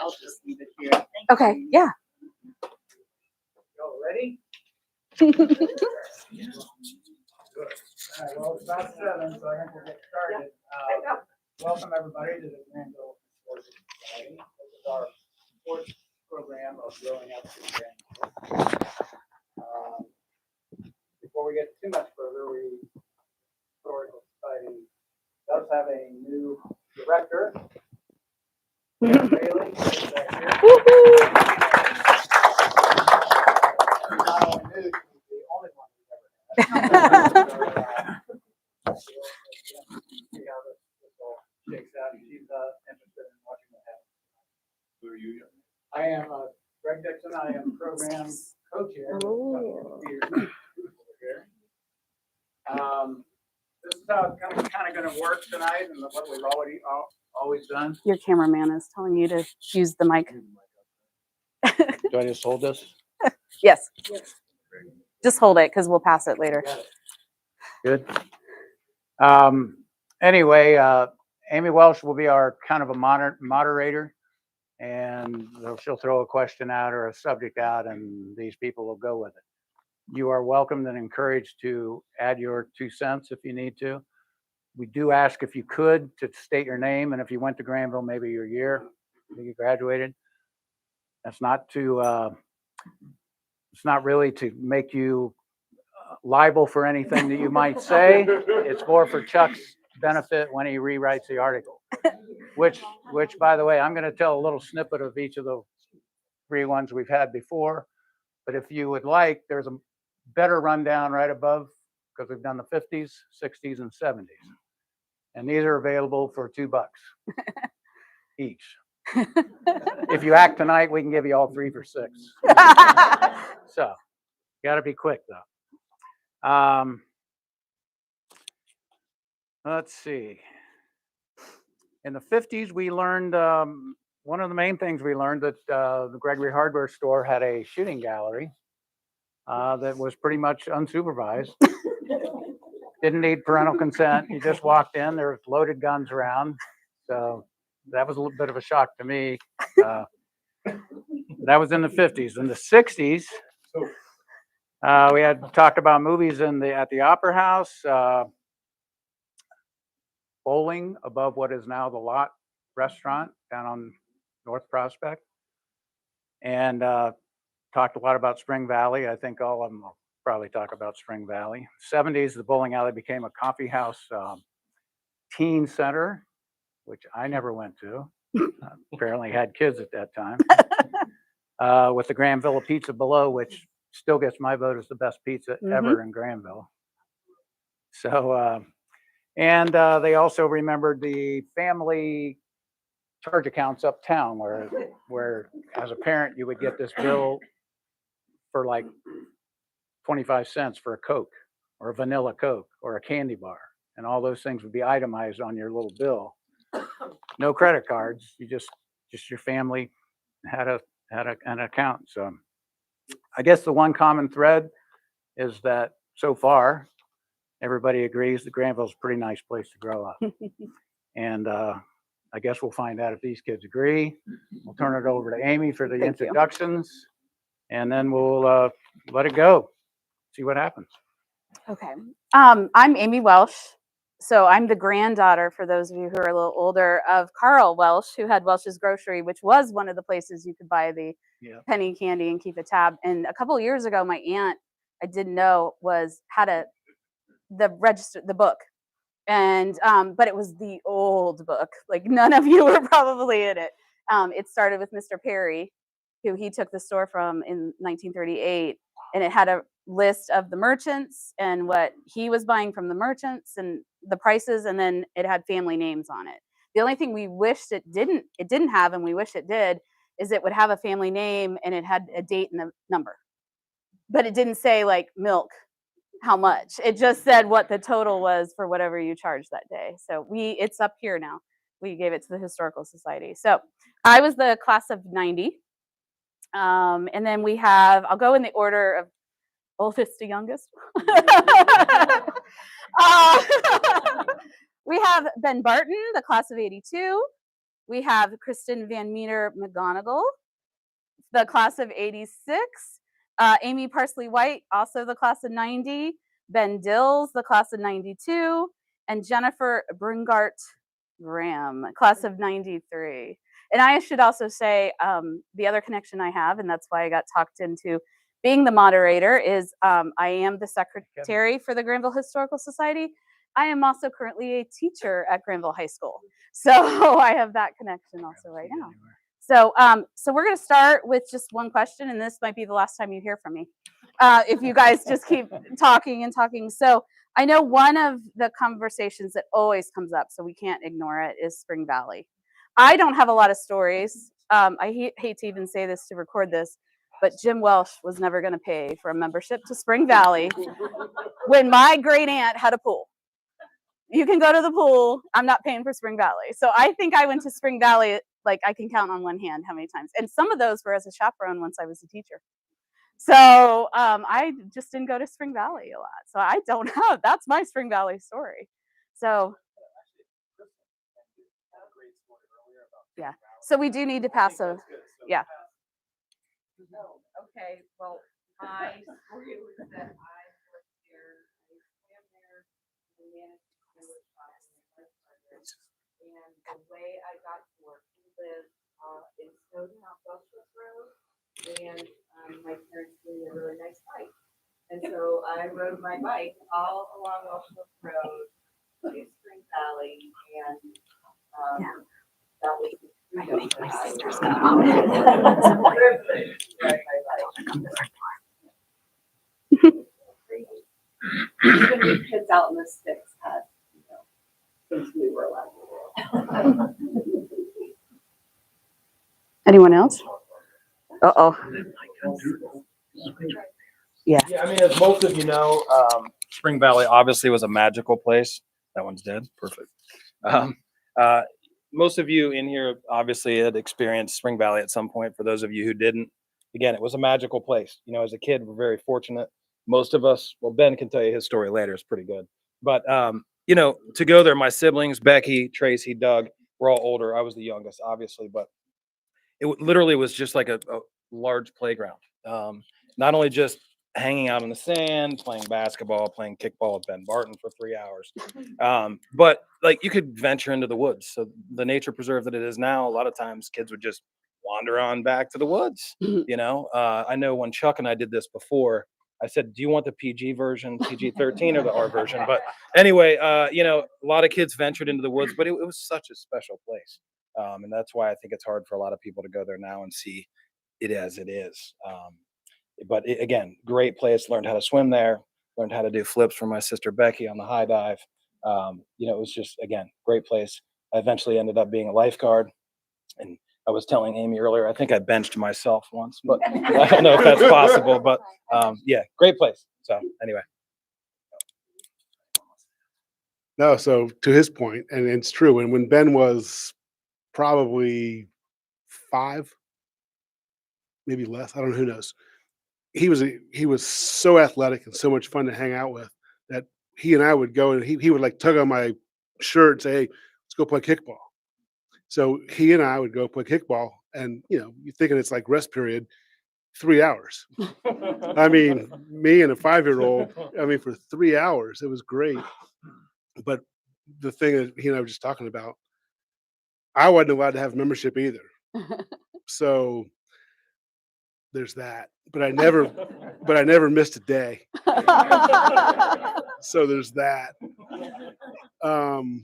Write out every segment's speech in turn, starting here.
I'll just leave it here. Okay, yeah. Y'all ready? Good. All right, well, it's about 7, so I think we'll get started. Welcome everybody to the Granville Sports Society. This is our sports program of growing up in Granville. Before we get too much further, the Historical Society does have a new director. Bailey, is back here. She's not only new, she's the only one we've ever had. See how this all shakes out. She's interested in watching what happens. Who are you? I am Greg Dixon. I am program co-chair. This is how it's kind of going to work tonight, and what we've always done. Your cameraman is telling you to use the mic. Do I just hold this? Yes. Just hold it because we'll pass it later. Good. Anyway, Amy Welsh will be our kind of a moderator, and she'll throw a question out or a subject out, and these people will go with it. You are welcome and encouraged to add your 2 cents if you need to. We do ask if you could to state your name, and if you went to Granville, maybe your year that you graduated. That's not to, it's not really to make you liable for anything that you might say. It's more for Chuck's benefit when he rewrites the article, which by the way, I'm going to tell a little snippet of each of the 3 ones we've had before. But if you would like, there's a better rundown right above, because we've done the 50s, 60s, and 70s. And these are available for $2 each. If you act tonight, we can give you all 3 for $6. So, you got to be quick though. Let's see. In the 50s, we learned, one of the main things we learned that the Gregory Hardware store had a shooting gallery that was pretty much unsupervised. Didn't need parental consent. You just walked in, there was loaded guns around. So that was a little bit of a shock to me. That was in the 50s. In the 60s, we had talked about movies at the Opera House, bowling above what is now the Lot restaurant down on North Prospect, and talked a lot about Spring Valley. I think all of them will probably talk about Spring Valley. 70s, the bowling alley became a coffee house teen center, which I never went to. Apparently had kids at that time. With the Granville Pizza below, which still gets my vote as the best pizza ever in Granville. So, and they also remembered the family charge accounts uptown, where as a parent you would get this bill for like 25 cents for a Coke or a vanilla Coke or a candy bar, and all those things would be itemized on your little bill. No credit cards. You just your family had an account. So I guess the one common thread is that so far everybody agrees that Granville's a pretty nice place to grow up. And I guess we'll find out if these kids agree. We'll turn it over to Amy for the introductions, and then we'll let it go. See what happens. Okay. I'm Amy Welsh. So I'm the granddaughter, for those of you who are a little older, of Carl Welsh, who had Welsh's Grocery, which was one of the places you could buy the penny candy and keep a tab. And a couple of years ago, my aunt, I didn't know, had the book. And but it was the old book. Like none of you were probably in it. It started with Mr. Perry, who he took the store from in 1938, and it had a list of the merchants and what he was buying from the merchants and the prices, and then it had family names on it. The only thing we wished it didn't have, and we wish it did, is it would have a family name and it had a date and a number, but it didn't say like milk how much. It just said what the total was for whatever you charged that day. So it's up here now. We gave it to the Historical Society. So I was the class of 90. And then I'll go in the order of oldest to youngest. We have Ben Barton, the class of 82. We have Kristen Van Meter McGonigal, the class of 86. Amy Parsley White, also the class of 90. Ben Dills, the class of 92. And Jennifer Bringart Graham, class of 93. And I should also say the other connection I have, and that's why I got talked into being the moderator, is I am the secretary for the Granville Historical Society. I am also currently a teacher at Granville High School. So I have that connection also right now. So we're going to start with just one question, and this might be the last time you hear from me. If you guys just keep talking and talking. So I know one of the conversations that always comes up, so we can't ignore it, is Spring Valley. I don't have a lot of stories. I hate to even say this to record this, but Jim Welsh was never going to pay for a membership to Spring Valley when my great aunt had a pool. You can go to the pool. I'm not paying for Spring Valley. So I think I went to Spring Valley, like I can count on one hand how many times. And some of those were as a chaperone once I was a teacher. So I just didn't go to Spring Valley a lot. So I don't have, that's my Spring Valley story. So yeah. So we do need to pass a, yeah. Okay, well, my story was that I worked there, I swam there, and managed to do it. And the way I got to work, we lived in Snowden off Wellsworth Road, and my parents gave me a really nice bike. And so I rode my bike all along Wellsworth Road to Spring Valley, and that was I think my sister's gonna even with kids out in the sticks had, things we were allowed to do. Anyone else? Uh-oh. Yeah. Yeah, I mean, as most of you know, Spring Valley obviously was a magical place. That one's dead. Perfect. Most of you in here obviously had experienced Spring Valley at some point. For those of you who didn't, again, it was a magical place. You know, as a kid, we're very fortunate. Most of us, well, Ben can tell you his story later. It's pretty good. But, you know, to go there, my siblings, Becky, Tracy, Doug, we're all older. I was the youngest, obviously, but it literally was just like a large playground. Not only just hanging out in the sand, playing basketball, playing kickball with Ben Barton for 3 hours. But like you could venture into the woods. So the nature preserve that it is now, a lot of times kids would just wander on back to the woods. You know, I know when Chuck and I did this before, I said, do you want the PG version, PG-13 or the R version? But anyway, you know, a lot of kids ventured into the woods, but it was such a special place. And that's why I think it's hard for a lot of people to go there now and see it as it is. But again, great place. Learned how to swim there. Learned how to do flips from my sister Becky on the high dive. You know, it was just, again, great place. I eventually ended up being a lifeguard. And I was telling Amy earlier, I think I benched myself once, but I don't know if that's possible. But yeah, great place. So anyway. No, so to his point, and it's true. And when Ben was probably 5, maybe less, I don't know, who knows. He was so athletic and so much fun to hang out with that he and I would go and he would like tug on my shirt and say, "Hey, let's go play kickball." So he and I would go play kickball, and you know, you're thinking it's like rest period, 3 hours. I mean, me and a 5-year-old, I mean, for 3 hours, it was great. But the thing that he and I were just talking about, I wasn't allowed to have membership either. So there's that. But I never missed a day. So there's that. And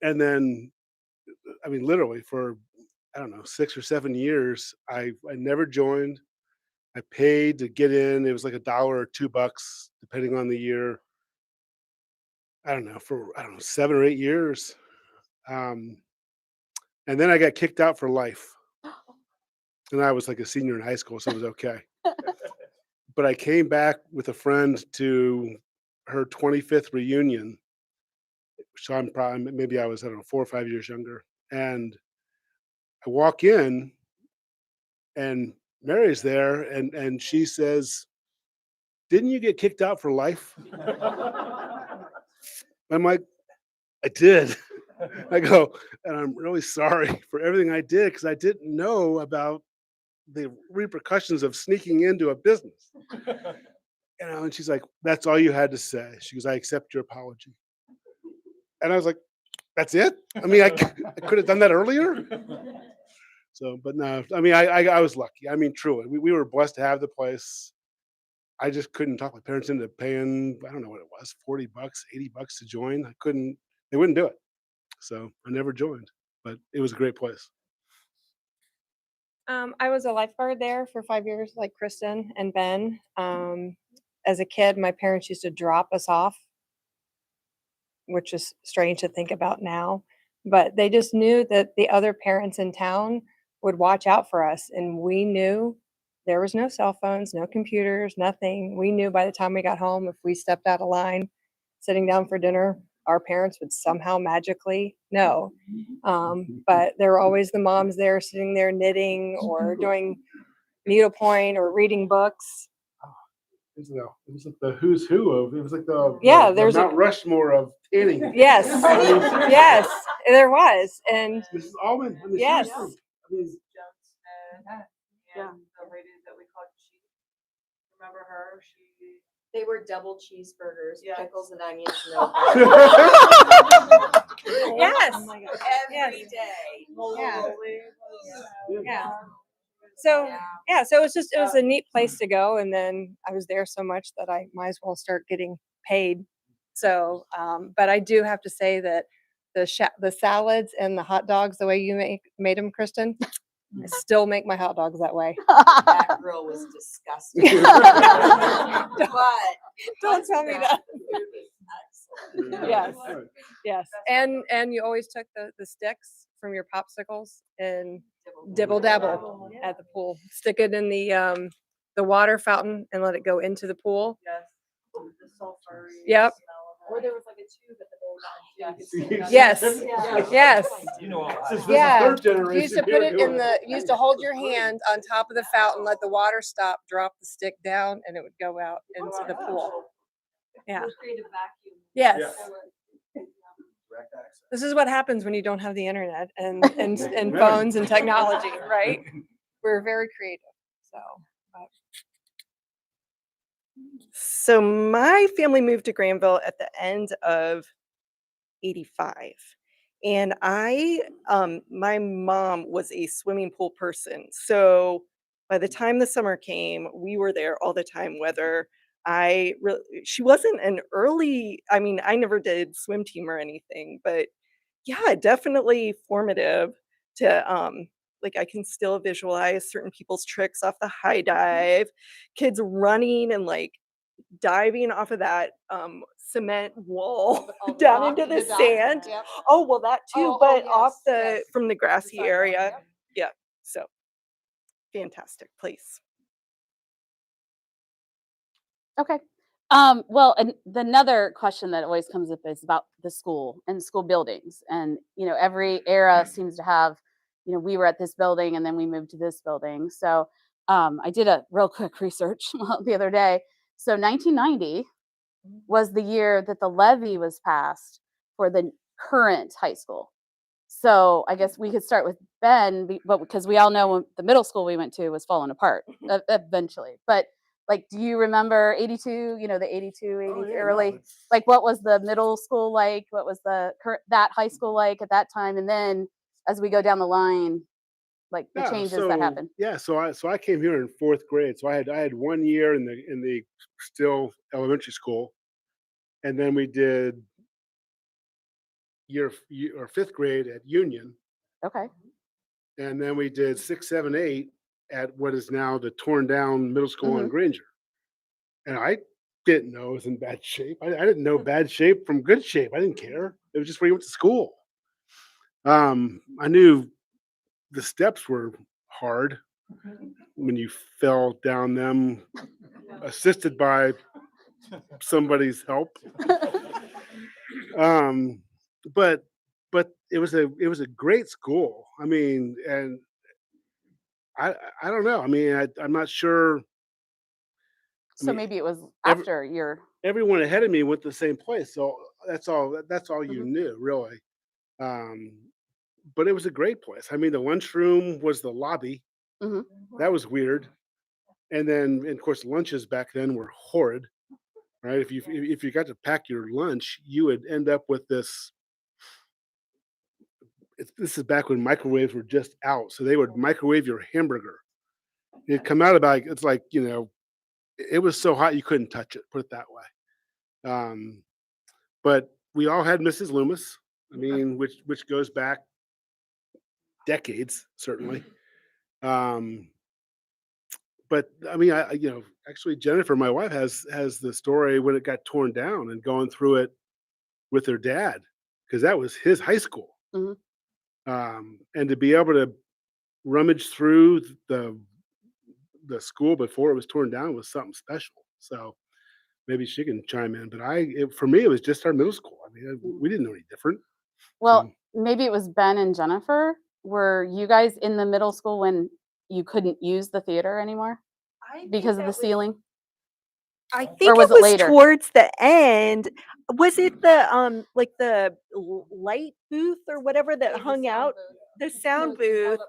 then, I mean, literally for, I don't know, 6 or 7 years, I never joined. I paid to get in. It was like $1 or $2, depending on the year. I don't know, for 7 or 8 years. And then I got kicked out for life. And I was like a senior in high school, so it was okay. But I came back with a friend to her 25th reunion. So I'm probably, maybe I was, I don't know, 4 or 5 years younger. And I walk in and Mary's there and she says, "Didn't you get kicked out for life?" I'm like, "I did." I go, and I'm really sorry for everything I did because I didn't know about the repercussions of sneaking into a business. And she's like, "That's all you had to say." She goes, "I accept your apology." And I was like, "That's it? I mean, I could have done that earlier." So, but no, I mean, I was lucky. I mean, truly, we were blessed to have the place. I just couldn't talk my parents into paying, I don't know what it was, $40, $80 to join. I couldn't, they wouldn't do it. So I never joined, but it was a great place. I was a lifeguard there for 5 years, like Kristen and Ben. As a kid, my parents used to drop us off, which is strange to think about now. But they just knew that the other parents in town would watch out for us. And we knew there was no cell phones, no computers, nothing. We knew by the time we got home, if we stepped out of line, sitting down for dinner, our parents would somehow magically know. But there were always the moms there sitting there knitting or doing needlepoint or reading books. It was like the who's who of, it was like the, Yeah, the there's a- Mount Rushmore of tanning. Yes, yes, there was. And Mrs. Allman. I mean, Yes. seriously. I mean, Yeah. The lady that we called She. Remember her? They were double cheeseburgers, Yes. pickles and onions, no yes, every day. Yeah. Yeah. Yeah. So so it was a neat place to go. And then I was there so much that I might as well start getting paid. So, but I do have to say that the salads and the hot dogs, the way you made them, Kristen, I still make my hot dogs that way. That grill was disgusting. But Don't tell me that. the food was excellent. Yes. Right. Yes, and you always took the sticks from your popsicles and dibble dabble at the pool. Stick it in the water fountain and let it go into the pool. Yes. The sulfur. Yep. Or there was like a tube at the very bottom. Yes. Yeah. Yes. You know all that. This is Yeah. third You generation. used to put it in you used to hold your hand on top of the fountain, let the water stop, drop the stick down, and it would go out into the pool. Yeah. Create a vacuum. Yes. Yeah. This is what happens when you don't have the internet and phones and technology, right? We're very creative. So my family moved to Granville at the end of 85. And my mom was a swimming pool person. So by the time the summer came, we were there all the time, whether she wasn't an early, I mean, I never did swim team or anything, but yeah, definitely formative to, like I can still visualize certain people's tricks off the high dive, kids running and like diving off of that cement wall down into the sand. Yep. Oh, well, that too, Oh, but yes, off yes. from the grassy sidewalk, area. yep. Yeah. So fantastic place. Okay. Well, and another question that always comes up is about the school and school buildings. And, every era seems to have, we were at this building and then we moved to this building. So I did a real quick research the other day. So 1990 was the year that the levy was passed for the current high school. So I guess we could start with Ben, but because we all know the middle school we went to was falling apart eventually. But like, do you remember 82, the 82, 80 Oh, yeah, early, no, it's- like what was the middle school like? What was that high school like at that time? And then as we go down the line, like the Yeah, changes that happened. Yeah, so I came here in fourth grade. So I had 1 year in the still elementary school, and then we did year or fifth grade at Union, Okay. and then we did 6, 7, 8 at what is now the torn down middle school in Granger. And I didn't know it was in bad shape. I didn't know bad shape from good shape. I didn't care. It was just where you went to school. I knew the steps were hard when you fell down them, assisted by somebody's help. But it was a great school. I mean, and I don't know. I mean, I'm not sure. So mean, maybe it was every- after your, Everyone ahead of me went to the same place, so that's all you knew, really. Um, but it was a great place. I mean, the lunchroom was the lobby. Mhm. That was weird. And then, and of course, lunches back then were horrid, right? If you got to pack your lunch, you would end up with this. This is back when microwaves were just out, so they would microwave your hamburger. It'd come out about it's like it was so hot you couldn't touch it. Put it that way. But we all had Mrs. Loomis. I mean, which goes back decades, certainly. But I mean, actually, Jennifer, my wife, has the story when it got torn down and going through it with her dad because that was his high school. Mhm. And to be able to rummage through the school before it was torn down was something special. So maybe she can chime in. But for me, it was just our middle school. I mean, we didn't know any different. Well, maybe it was Ben and Jennifer. Were you guys in the middle school when you couldn't use the theater anymore because of the ceiling? I think was it it was later? towards the end. Was it the like the light booth or whatever that hung out? The sound booth.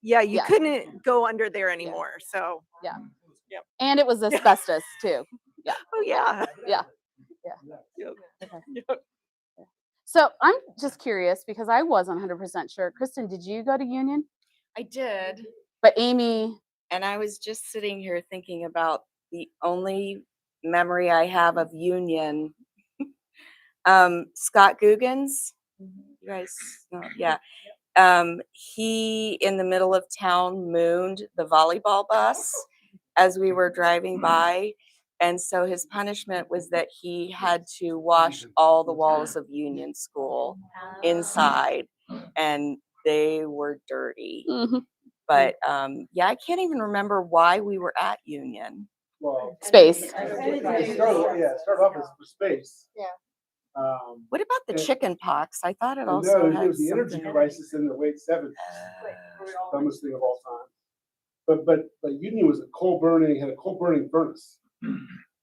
Yeah, you Yeah. couldn't go under there anymore. So Yeah. Yep. And it was asbestos too. oh yeah. Yeah. Yep. Okay. Yep. So I'm just curious because I wasn't 100% sure. Kristen, did you go to Union? I did. But Amy, And I was just sitting here thinking about the only memory I have of Union. Scott Googans. You guys know, yeah. He in the middle of town mooned the volleyball bus as we were driving by. And so his punishment was that he had to wash all the walls of Union School inside, and they were dirty. mhm, But yeah, I can't even remember why we were at Union. Well, space. start off as for space. Yeah. What about the And- chicken pox? I thought it No, also it had was the energy something. crisis in the late '70s. Dumbest thing of all time. But Union was had a coal burning furnace.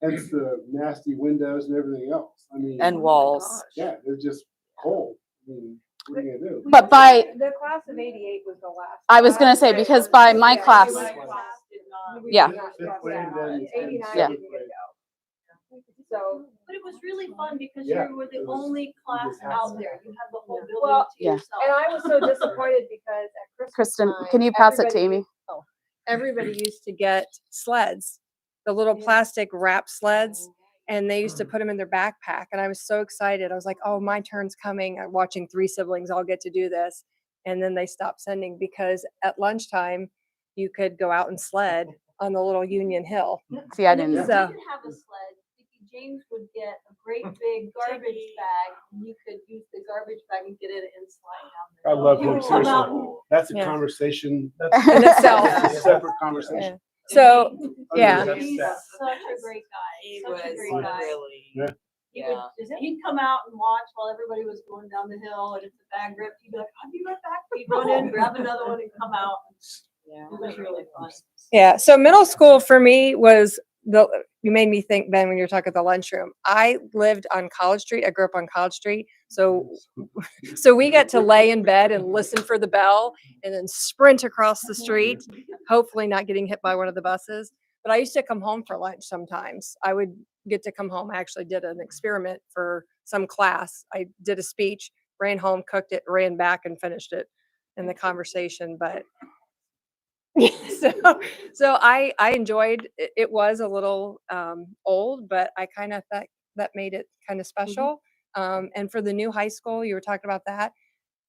Hence the nasty windows and everything else. I mean, And walls. yeah, it was just cold. I mean, what are you gonna do? But by The class of '88 was the last. I was gonna say, because by my Yeah, class- my class did not- Yeah. we did not Fifth get grade, that. then 89 Yeah. didn't get go. So, But it was really fun because Yeah, you were it the was- only class just had out to. there. You had the whole building Well, to Yeah. yourself. and I was so disappointed because at Christmas Kristen, time, can you pass it to everybody Amy? Everybody used to get sleds, the little plastic wrap sleds, and they used to put them in their backpack. And I was so excited. I was like, oh, my turn's coming. I'm watching 3 siblings all get to do this. And then they stopped sending because at lunchtime, you could go out and sled on the little Union Hill. See, I And if you didn't. So- didn't have a sled, Vicky James would get a great big garbage bag, and you could use the garbage bag and get it and slide down there. I love He him, would come out seriously. That's a Yeah. conversation. In itself. That's a separate conversation. So, yeah. That's He's that. such a great guy. He Such a was great guy. really. Yeah. He would he'd come out and watch while everybody was going down the hill, and if the bag ripped, he'd be like, I'll be right back. He'd run in, grab another one, and come out. Yeah. It was really fun. Yeah. So middle school for me was you made me think, Ben, when you were talking the lunchroom. I lived on College Street. I grew up on College Street. So we got to lay in bed and listen for the bell and then sprint across the street, hopefully not getting hit by one of the buses. But I used to come home for lunch sometimes. I would get to come home. I actually did an experiment for some class. I did a speech, ran home, cooked it, ran back and finished it in the conversation. But so I enjoyed it. It was a little old, but I kind of thought that made it kind of special. And for the new high school, you were talking about that.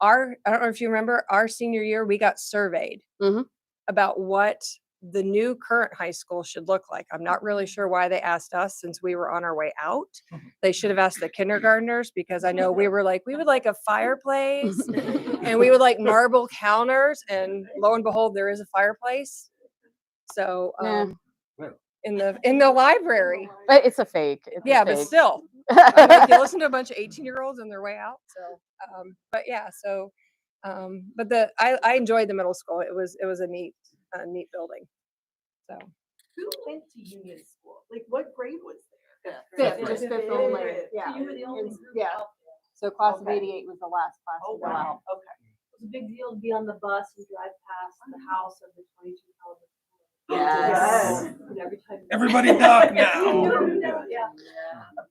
I don't know if you remember, our senior year, we got surveyed Mhm. about what the new current high school should look like. I'm not really sure why they asked us since we were on our way out. They should have asked the kindergartners because I know we would like a fireplace and we would like marble counters, and lo and behold, there is a fireplace. So Yeah. in the library. But it's a fake. It's a Yeah, but fake. still. I mean, you listen to a bunch of 18-year-olds on their way out. So but yeah, so but I enjoyed the middle school. It was a neat building. So Who went to Union School? Like what grade was there? Fifth, just fifth only. Yeah. So you were the only group Yeah. out So class of Okay. '88 was the last class Oh, to go out. wow, okay. It was a big deal to be on the bus and drive past the house of the 22 caliber. Yes. And every time. Everybody duck now.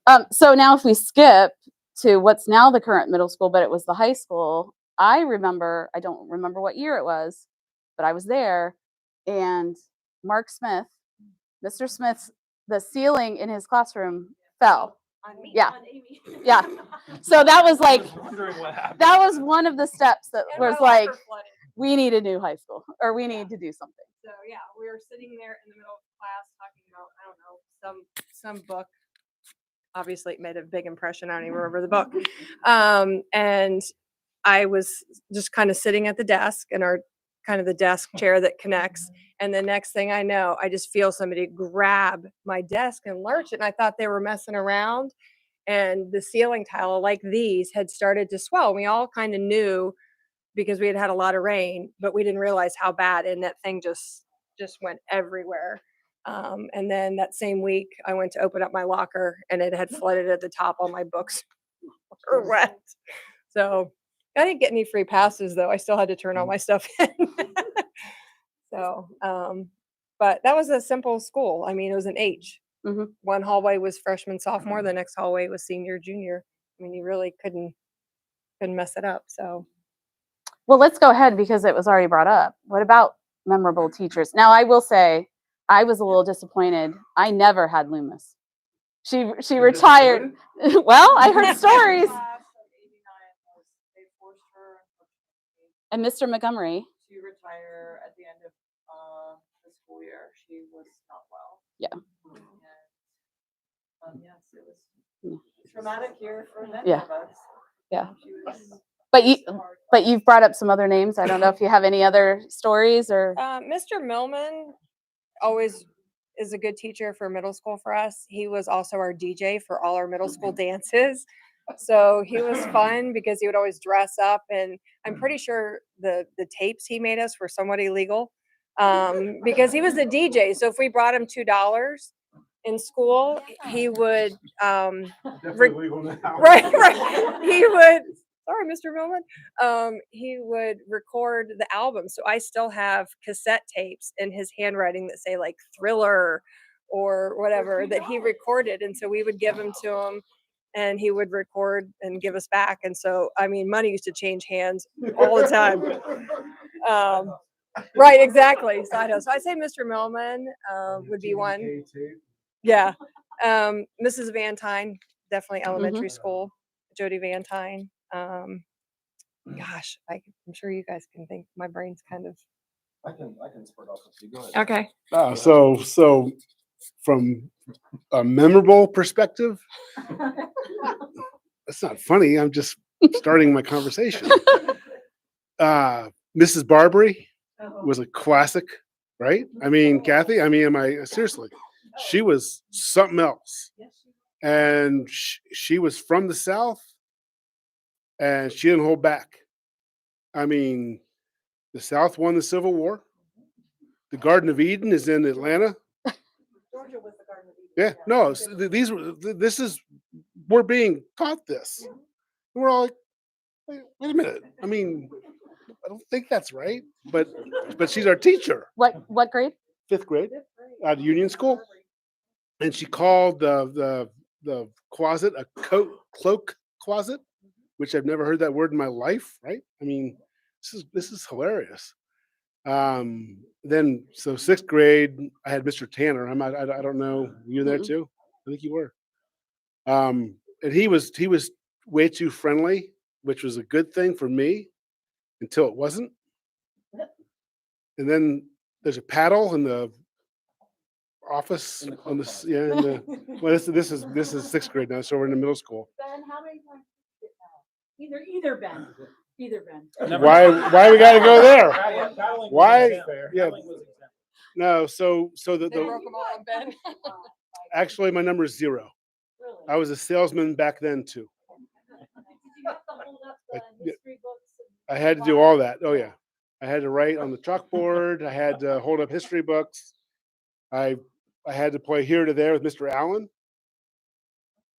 Yeah. So now if we skip to what's now the current middle school, but it was the high school, I don't remember what year it was, but I was there, and Mark Smith, Mr. Smith's, the ceiling in his classroom fell. On me, Yeah. on Amy. Yeah. So that was like, Wondering what happened. that was one of the steps that And my was like, locker flooded. we need a new high school, or we need to do something. So yeah, we were sitting there in the middle of class talking about, I don't know, some book. Obviously it made a big impression. I don't even remember the book. And I was just kind of sitting at the desk in our kind of the desk chair that connects. And the next thing I know, I just feel somebody grab my desk and lurch it. And I thought they were messing around. And the ceiling tile, like these, had started to swell. We all kind of knew because we had had a lot of rain, but we didn't realize how bad. And that thing just went everywhere. And then that same week, I went to open up my locker, and it had flooded at the top. All my books were wet. So I didn't get any free passes, though. I still had to turn all my stuff in. So, but that was a simple school. I mean, it was an H. Mhm. One hallway was freshman, sophomore. The next hallway was senior, junior. I mean, you really couldn't mess it up. So Well, let's go ahead because it was already brought up. What about memorable teachers? Now, I will say, I was a little disappointed. I never had Loomis. She retired. Well, I heard stories. Class of 89 was, they forced her, unfortunately, And Mr. Montgomery. to retire at the end of the school year. She was not well. Yeah. And, yes, it was traumatic year for many Yeah. of us. Yeah. She was But you, a hard but you've brought up some other names. I don't know if you have any other stories or. Mr. Millman always is a good teacher for middle school for us. He was also our DJ for all our middle school dances. So he was fun because he would always dress up, and I'm pretty sure the tapes he made us were somewhat illegal because he was the DJ. So if we brought him $2 in school, he would Definitely legal now. right. He would. Sorry, Mr. Millman. He would record the album. So I still have cassette tapes in his handwriting that say like Thriller or whatever that he recorded. And so we would give them to him, and he would record and give us back. And so, I mean, money used to change hands all the time. Right, exactly. So I know. So I'd say Mr. Millman would be one. Yeah. Mrs. Van Tyne, definitely elementary school. Jody Van Tyne. Gosh, I'm sure you guys can think. My brain's kind of I can spurt off a few. Go ahead. okay. So from a memorable perspective, that's not funny. I'm just starting my conversation. Mrs. Barbary was a classic, right? I mean, Kathy, seriously, she was something else. And she was from the South, and she didn't hold back. I mean, the South won the Civil War. The Garden of Eden is in Atlanta. Georgia was the Garden of Eden. Yeah, no, we're being taught this. And we're all like, wait a minute. I mean, I don't think that's right, but she's our teacher. What grade? 5th grade at Union School, and she called the closet a cloak closet, which I've never heard that word in my life. Right? I mean, this is hilarious. Then so 6th grade, I had Mr. Tanner. I don't know, you were there too? I think you were. And he was way too friendly, which was a good thing for me until it wasn't. And then there's a paddle in the office on this. Yeah, well, this is 6th grade now, so we're in the middle school. Ben, how many times did you get either Ben? Either Ben. Why we got to go there? Why? Yeah. No, so They the broke them all on Ben. actually my number is 0. Really? I was a salesman back then too. Did you have to hold up the Yeah. history books? I had to do all that. Oh yeah, I had to write on the chalkboard. I had to hold up history books. I had to play here to there with Mr. Allen.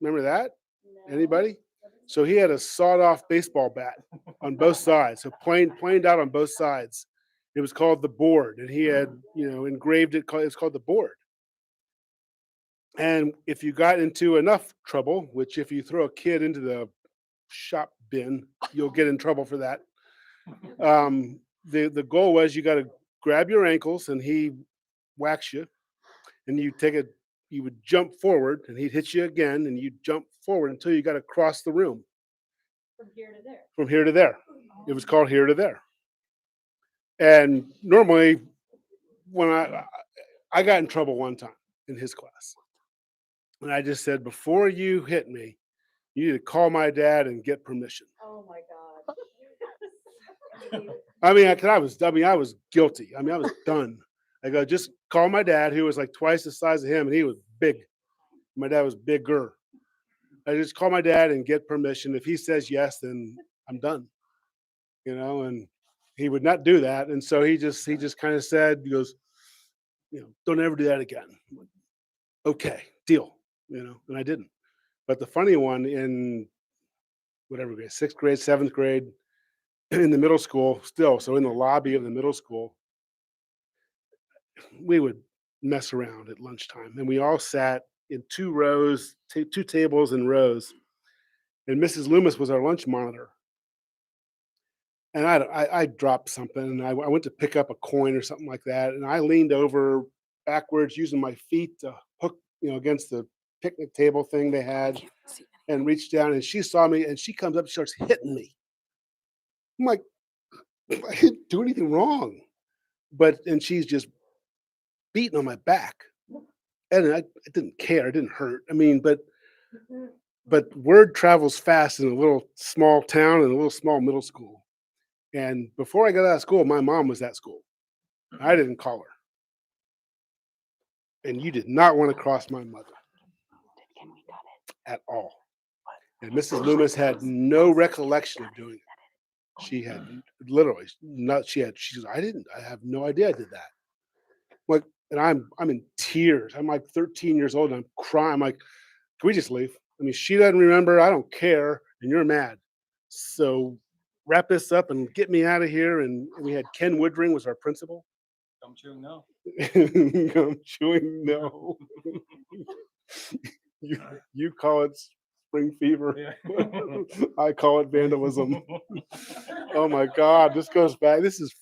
Remember that? No. Anybody? So he had a sawed-off baseball bat on both sides, so planed out on both sides. It was called the board, and he had, engraved it. It's called the board. And if you got into enough trouble, which if you throw a kid into the shop bin, you'll get in trouble for that. The goal was you got to grab your ankles, and he whacks you, and you would jump forward, and he'd hit you again, and you jump forward until you got to cross the room. From here to there. From here to there. It was called here to there. And normally, when I got in trouble one time in his class, and I just said, before you hit me, you need to call my dad and get permission. Oh my God. I mean, I was guilty. I mean, I was done. I go, just call my dad, who was like twice the size of him, and he was big. My dad was bigger. I just call my dad and get permission. If he says yes, then I'm done. And he would not do that. And so he just kind of said, he goes, don't ever do that again. Okay, deal. And I didn't. But the funny one, in whatever grade, 6th grade, 7th grade, in the middle school still, so in the lobby of the middle school, we would mess around at lunchtime, and we all sat in 2 rows, 2 tables in rows, and Mrs. Loomis was our lunch monitor. And I dropped something, and I went to pick up a coin or something like that, and I leaned over backwards using my feet to hook, against the picnic table thing they had, and reached down, and she saw me, and she comes up and starts hitting me. I'm like, I didn't do anything wrong. And she's just beating on my back. And I didn't care. It didn't hurt. I mean, but word travels fast in a little small town and a little small middle school. And before I got out of school, my mom was at school. I didn't call her. And you did not want to cross my mother at all. And Mrs. Loomis had no recollection of doing it. She had literally not. She goes, I have no idea I did that. Like, and I'm in tears. I'm like 13 years old, and I'm crying. I'm like, can we just leave? I mean, she doesn't remember. I don't care, and you're mad. So wrap this up and get me out of here. And we had Ken Woodring was our principal. Gum chewing no. Gum chewing no. You call it spring fever. Yeah. I call it vandalism. Oh my God, this goes back. This is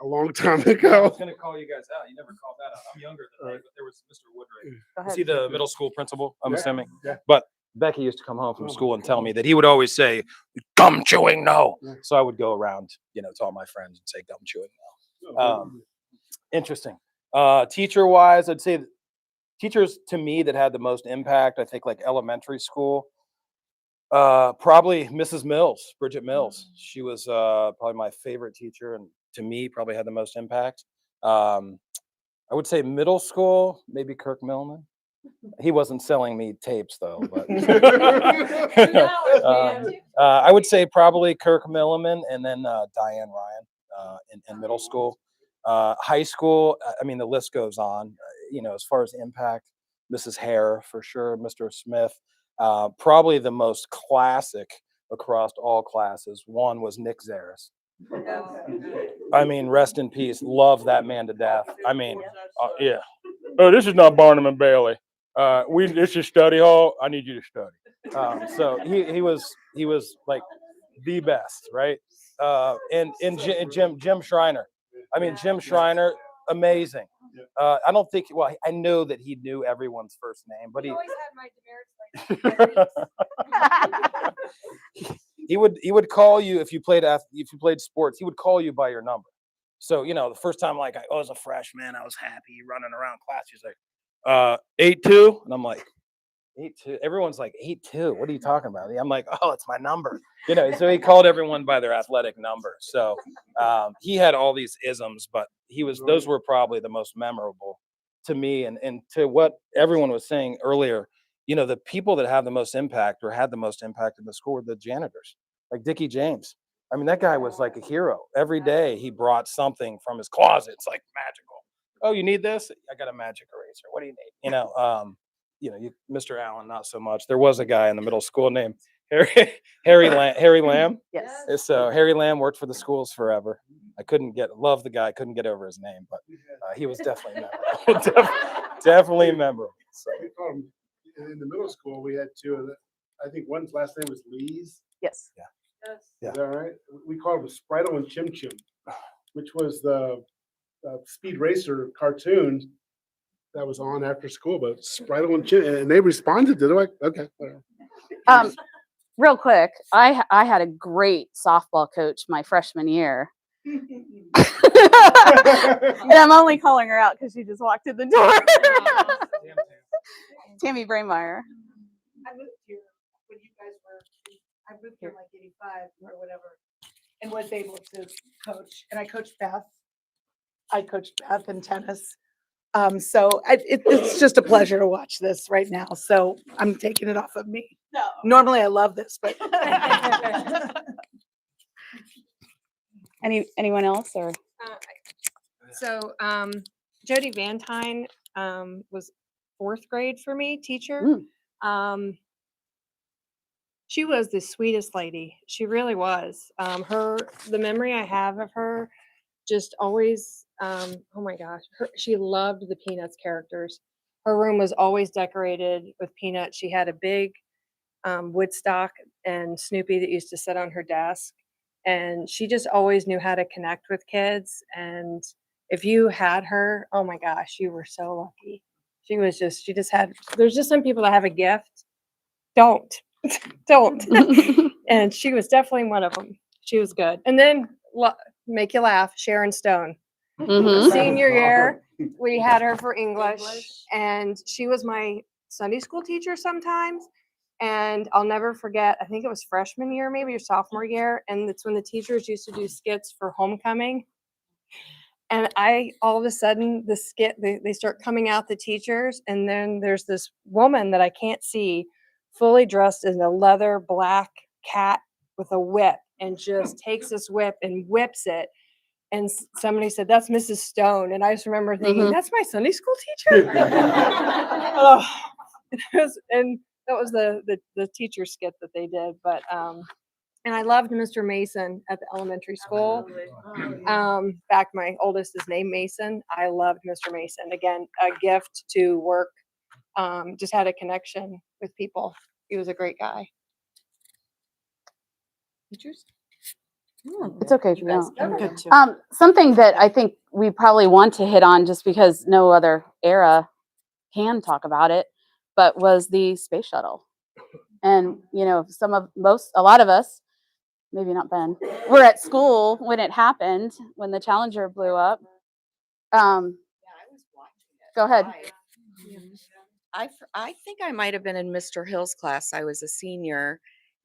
a long time I ago. was gonna call you guys out. You never called that out. I'm younger than that, but there was Mr. Woodring. Go Is he ahead. the middle school principal? I'm Yeah, assuming. yeah. But Becky used to come home from school and tell me that he would always say, "Gum chewing no." Yeah. So I would go around, to all my friends and say, "Gum chewing no." Interesting. Teacher wise, I'd say teachers to me that had the most impact, I think, like elementary school. Probably Mrs. Mills, Bridget Mills. She was probably my favorite teacher, and to me, probably had the most impact. I would say middle school, maybe Kirk Millman. He wasn't selling me tapes though, but I would say probably Kirk Milliman, and then Diane Ryan in middle school. High school, I mean, the list goes on. As far as impact, Mrs. Hare for sure, Mr. Smith. Probably the most classic across all classes. One was Nick Zaris. I mean, rest in peace. Love that man to death. I mean, yeah. Oh, this is not Barnum and Bailey. This is study hall. I need you to study. So he was like the best, right? And Jim Schreiner. I mean, Jim Schreiner, amazing. I don't think. Well, I know that he knew everyone's first name, but he always had my demerits. he would call you if you played sports. He would call you by your number. So the first time, like I was a freshman, I was happy running around class. He's like, 8-2, and I'm like, 8-2. Everyone's like 8-2. What are you talking about? I'm like, oh, it's my number. So he called everyone by their athletic number. So he had all these isms, but those were probably the most memorable to me. And to what everyone was saying earlier, the people that have the most impact or had the most impact in the school were the janitors, like Dickie James. I mean, that guy was like a hero. Every day he brought something from his closet. It's like magical. Oh, you need this? I got a magic eraser. What do you need? Mr. Allen, not so much. There was a guy in the middle school named Harry Lamb. Yes. So Harry Lamb worked for the schools forever. I love the guy. Couldn't get over his name, but he was definitely memorable. Definitely memorable. So. We called him in the middle school. We had two of them. I think one's last name was Lees. Yes. Is that right? We called him Spritle and Chim Chim, which was the Speed Racer cartoon that was on after school. But Spritle and Chim, and they responded to it. Like, okay, whatever. Real quick, I had a great softball coach my freshman year. And I'm only calling her out because she just walked in the door. Tammy Braemeier. I moved here when you guys were, I moved here in like 85 or whatever, and was able to coach. And I coached Beth. I coached Beth in tennis. It's just a pleasure to watch this right now. So I'm taking it off of me. No. Normally I love this, but. Anyone else or? So Jody Vantine was 4th grade for me, teacher. She was the sweetest lady. She really was. The memory I have of her, just always, oh my gosh, she loved the Peanuts characters. Her room was always decorated with Peanuts. She had a big Woodstock and Snoopy that used to sit on her desk. And she just always knew how to connect with kids. And if you had her, oh my gosh, you were so lucky. There's just some people that have a gift. Don't. And she was definitely one of them. She was good. And then make you laugh, Sharon Stone. Senior year, we had her for English, and she was my Sunday school teacher sometimes. And I'll never forget, I think it was freshman year, maybe, or sophomore year. And it's when the teachers used to do skits for homecoming. And all of a sudden, the skit, they start coming out, the teachers. And then there's this woman that I can't see, fully dressed in a leather black cat with a whip, and just takes this whip and whips it. And somebody said, "That's Mrs. Stone." And I just remember thinking, that's my Sunday school teacher. And that was the teacher skit that they did. But and I loved Mr. Mason at the elementary school. Back, my oldest is named Mason. I loved Mr. Mason. Again, a gift to work. Just had a connection with people. He was a great guy. Teachers? It's okay. No. I'm good too. Something that I think we probably want to hit on, just because no other era can talk about it, but was the space shuttle. And, a lot of us, maybe not Ben, were at school when it happened, when the Challenger blew up. I was watching it. Go ahead. I think I might have been in Mr. Hill's class. I was a senior,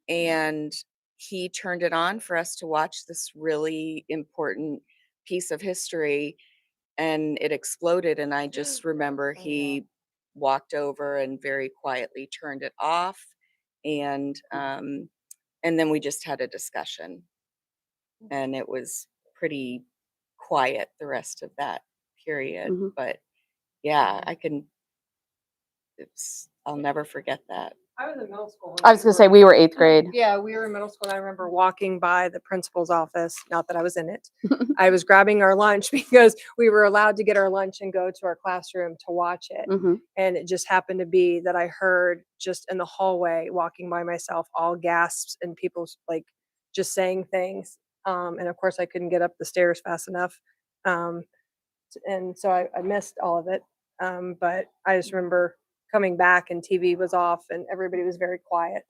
and he turned it on for us to watch this really important piece of history, and it exploded. And I just remember he walked over and very quietly turned it off, and then we just had a discussion, and it was pretty quiet the rest of that period. But yeah, I'll never forget that. I was in middle school. I was going to say, we were 8th grade. Yeah, we were in middle school. And I remember walking by the principal's office, not that I was in it. I was grabbing our lunch because we were allowed to get our lunch and go to our classroom to watch it. And it just happened to be that I heard, just in the hallway, walking by myself, all gasps and people like just saying things. And of course I couldn't get up the stairs fast enough. And so I missed all of it. But I just remember coming back and TV was off and everybody was very quiet.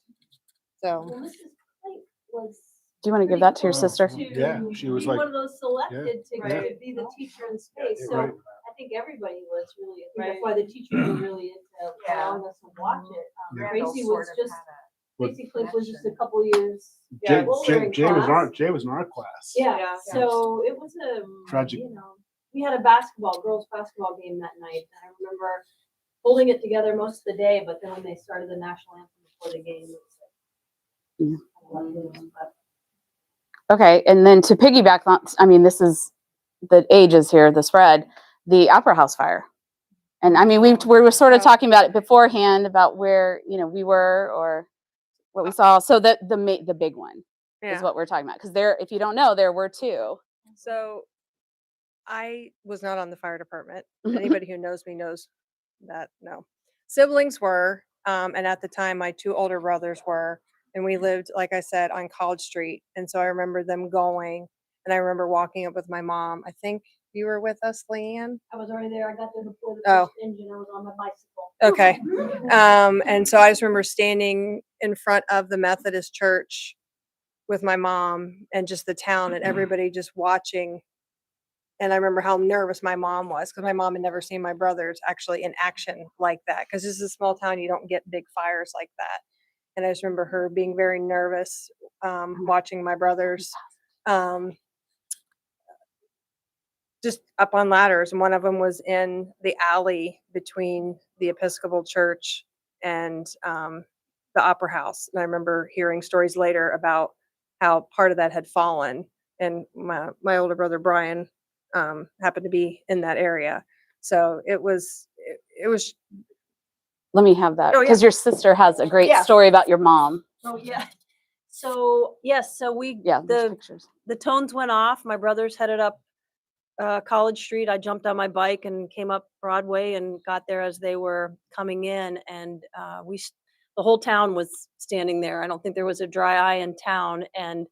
So Well, Mrs. Plate was. Do you want to give that to your sister? Yeah, she was be like, one of those selected to Right. be the teacher in space. Yeah, So right. I think everybody was really. I think Right. that's why the teachers were really into Yeah. allowing us to watch it. Yeah. Tracy was just. Well, Tracy Cliff was just a couple years. Yeah, older in class. Jay was in our class. Yeah, Yeah. so it was a Tragic. We had a girls basketball game that night. And I remember holding it together most of the day, but then when they started the national anthem before the game, it was like, Okay, and then to piggyback on, this is the ages here, the spread, the Opera House fire. And we were sort of talking about it beforehand, about where, we were, or what we saw. So the big one Yeah. is what we're talking about. Because there, if you don't know, there were two. So I was not on the fire department. Anybody who knows me knows that no. Siblings were, and at the time my two older brothers were, and we lived, like I said, on College Street. And so I remember them going, and I remember walking up with my mom. I think you were with us, Leanne. I was already there. I got there before the Oh. first engine. I was on my bicycle. Okay. And so I just remember standing in front of the Methodist church with my mom and just the town and everybody just watching. And I remember how nervous my mom was because my mom had never seen my brothers actually in action like that. Because this is a small town, you don't get big fires like that. And I just remember her being very nervous watching my brothers just up on ladders. And one of them was in the alley between the Episcopal Church and the Opera House. And I remember hearing stories later about how part of that had fallen. And my older brother, Brian, happened to be in that area. So it was Let me have that Oh, yeah. because your sister has a great Yeah. story about your mom. Oh, yeah. So, yes, so Yeah, there's pictures. the tones went off. My brothers headed up College Street. I jumped on my bike and came up Broadway and got there as they were coming in. And the whole town was standing there. I don't think there was a dry eye in town. And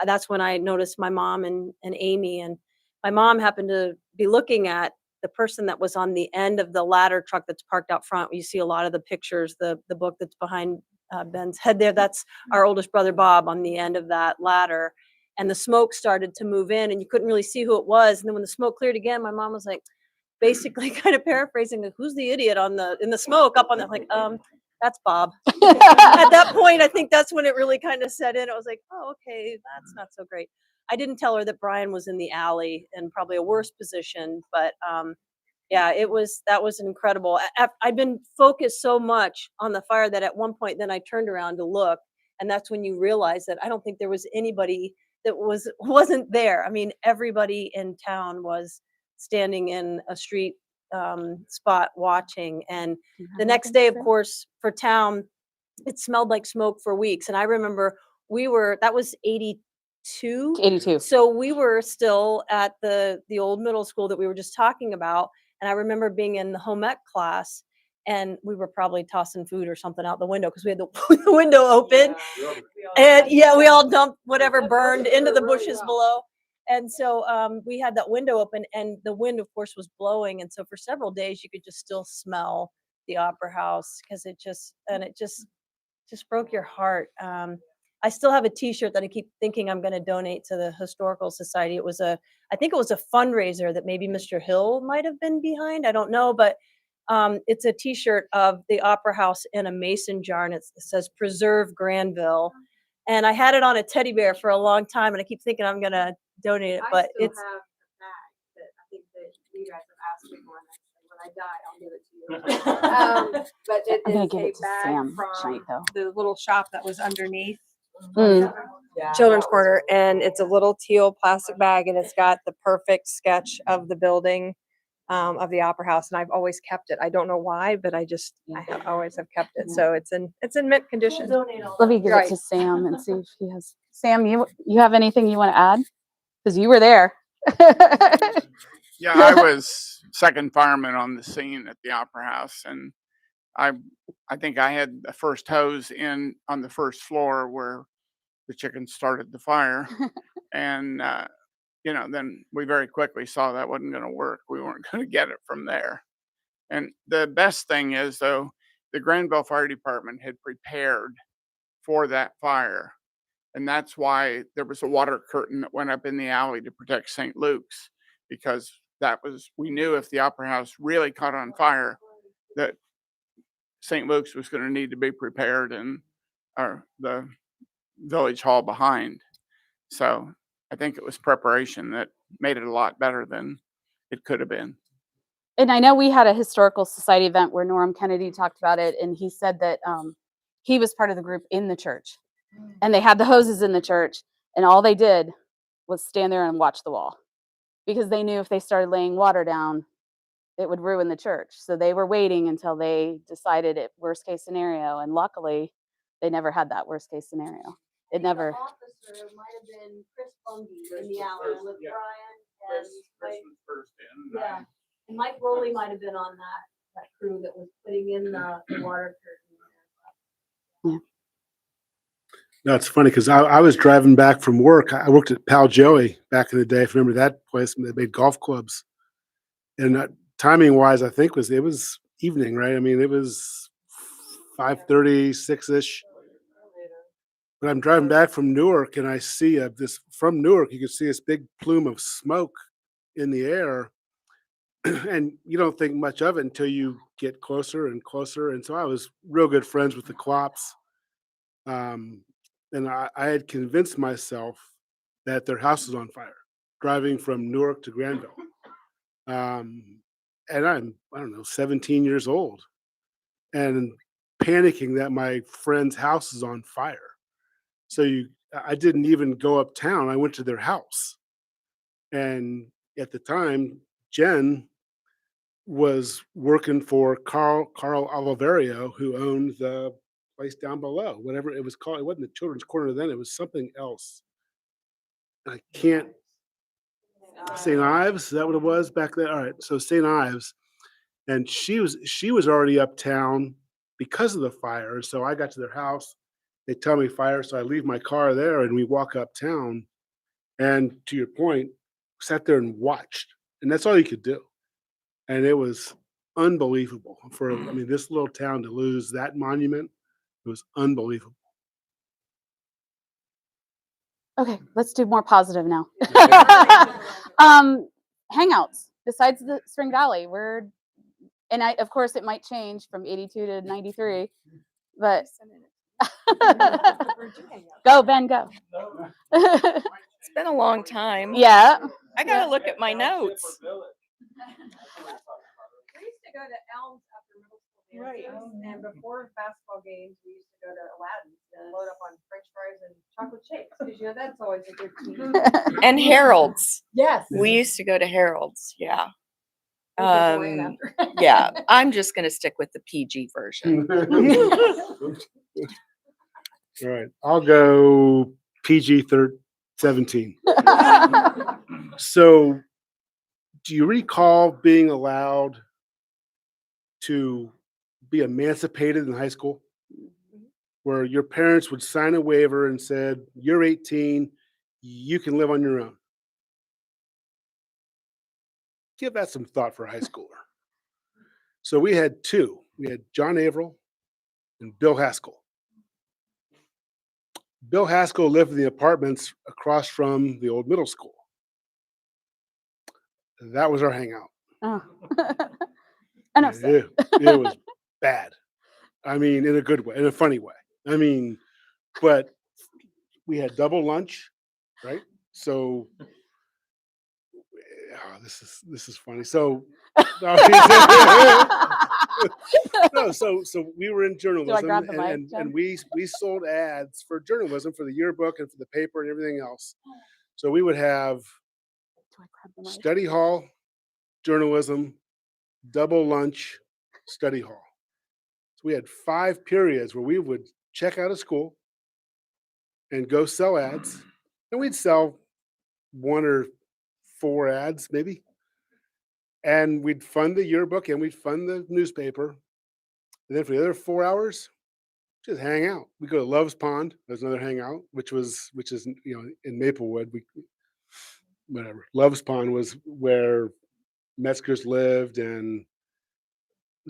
that's when I noticed my mom and Amy. And my mom happened to be looking at the person that was on the end of the ladder truck that's parked out front. You see a lot of the pictures, the book that's behind Ben's head there. That's our oldest brother, Bob, on the end of that ladder. And the smoke started to move in and you couldn't really see who it was. And then when the smoke cleared again, my mom was like, basically kind of paraphrasing, like, who's the idiot in the smoke up on that? Like, that's Bob. At that point, I think that's when it really kind of set in. I was like, oh, okay, that's not so great. I didn't tell her that Brian was in the alley in probably a worse position, but yeah, that was incredible. I'd been focused so much on the fire that at one point, then I turned around to look, and that's when you realize that I don't think there was anybody that wasn't there. I mean, everybody in town was standing in a street spot watching. And the next day, of course, for town, it smelled like smoke for weeks. And I remember that was 82. 82. So we were still at the old middle school that we were just talking about. And I remember being in the home ec class and we were probably tossing food or something out the window because we had the window open. And we all dumped whatever burned into the bushes below. And so we had that window open and the wind, of course, was blowing. And so for several days, you could just still smell the Opera House because it just broke your heart. I still have a T-shirt that I keep thinking I'm going to donate to the Historical Society. I think it was a fundraiser that maybe Mr. Hill might have been behind. I don't know, but it's a T-shirt of the Opera House in a mason jar, and it says "Preserve Granville." And I had it on a teddy bear for a long time, and I keep thinking I'm going to donate it, but it's. have a bag that I think that you guys have asked me for. When I die, I'll give it to you. But it I'm gonna is give a it to bag Sam from tonight, though. the little shop that was underneath Mm. Children's Corner, and it's a little teal plastic bag, and it's got the perfect sketch of the building of the Opera House, and I've always kept it. I don't know why, but always have kept it. So it's in mint condition. Let me give it to Sam and see if he has. Sam, you have anything you want to add? Because you were there. Yeah, I was second fireman on the scene at the Opera House, and I think I had the first hose in on the first floor where the chickens started the fire, and then we very quickly saw that wasn't going to work. We weren't going to get it from there. And the best thing is, though, the Granville Fire Department had prepared for that fire, and that's why there was a water curtain that went up in the alley to protect St. Luke's, because we knew if the Opera House really caught on fire, that St. Luke's was going to need to be prepared and the village hall behind. So I think it was preparation that made it a lot better than it could have been. And I know we had a Historical Society event where Norm Kennedy talked about it, and he said that he was part of the group in the church, and they had the hoses in the church, and all they did was stand there and watch the wall because they knew if they started laying water down, it would ruin the church. So they were waiting until they decided it worst case scenario. And luckily, they never had that worst case scenario. It never. The officer might have been Chris Bungie in the alley with Brian and Mike, First in. yeah, and Mike Rowley might have been on that crew that was putting in the water curtain. No, it's funny because I was driving back from work. I worked at Pal Joey back in the day. If you remember that place, they made golf clubs. And timing wise, I think it was evening, right? I mean, it was 5:30, 6-ish. But I'm driving back from Newark and I see from Newark, you can see this big plume of smoke in the air. And you don't think much of it until you get closer and closer. And so I was real good friends with the Klops. And I had convinced myself that their house was on fire, driving from Newark to Granville. And I don't know, 17 years old and panicking that my friend's house is on fire. So I didn't even go uptown. I went to their house. And at the time, Jen was working for Carl Oliverio, who owned the place down below, whatever it was called. It wasn't the Children's Corner then, it was something else. I can't. St. Ives, is that what it was back then? All right, so St. Ives, and she was already uptown because of the fire. So I got to their house. They tell me fire, so I leave my car there and we walk uptown. And to your point, sat there and watched, and that's all you could do. And it was unbelievable this little town to lose that monument. It was unbelievable. Okay, let's do more positive now. Hangouts besides the Spring Valley, of course it might change from 82 to 93, but go Ben, go. It's been a long time. Yeah. I gotta look at my notes. We used to go to Elms after middle school dances, and before basketball games, we used to go to Aladdin's and load up on French fries and chocolate shakes, because that's always a good team. And Harold's. Yes. We used to go to Harold's. Yeah. We'll get Joanne after. Yeah. I'm just gonna stick with the PG version. All right, I'll go PG-17. So, do you recall being allowed to be emancipated in high school, where your parents would sign a waiver and said, "You're 18, you can live on your own"? Give that some thought for a high schooler. So we had two. We had John Averill and Bill Haskell. Bill Haskell lived in the apartments across from the old middle school. That was our hangout. Oh. Enough said. It was bad. I mean, in a good way, in a funny way. I mean, but we had double lunch, right? So this is funny. So no, so we were in journalism, grab the mic, Jen? and we sold ads for journalism, for the yearbook and for the paper and everything else. So we would have Do I grab the mic? study hall, journalism, double lunch, study hall. So we had 5 periods where we would check out of school and go sell ads, and we'd sell 1 or 4 ads maybe. And we'd fund the yearbook and we'd fund the newspaper. And then for the other 4 hours, just hang out. We go to Love's Pond. There's another hangout, which is in Maplewood. Whatever. Love's Pond was where Metzger's lived and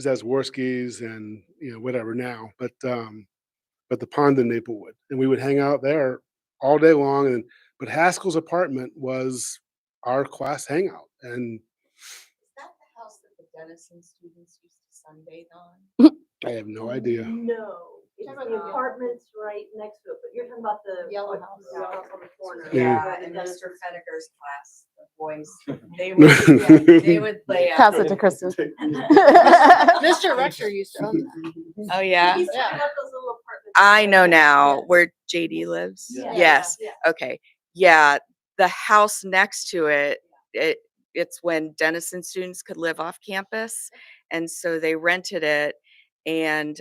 Zazworski's and whatever now. But the pond in Maplewood, and we would hang out there all day long. But Haskell's apartment was our class hangout, and Is that the house that the Denison students used to sunbathe on? I have no idea. No, it's the apartments right next to it, but you're talking about the Yellow house. the yellow house on the corner. Yeah. And Mr. Fenneker's class, the boys, they would lay out. Pass it to Kristen. Mr. Rector used to own that. Oh yeah. He's talking about those little apartments. I know now where JD lives. Yeah. Yes. Yeah. Okay. Yeah. The house next to it's when Denison students could live off campus. And so they rented it. And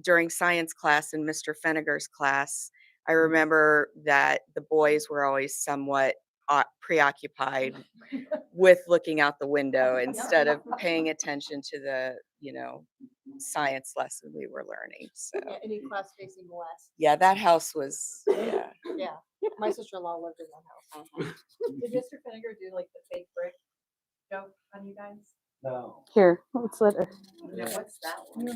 during science class and Mr. Feniger's class, I remember that the boys were always somewhat preoccupied with looking out the window instead of paying attention to the, science lesson we were learning. So Any class facing west. yeah, that house was, yeah. Yeah. My sister-in-law lived in that house. Did Mr. Finnegar do like the fake brick joke on you guys? No. Here, let's let her. No, what's that one?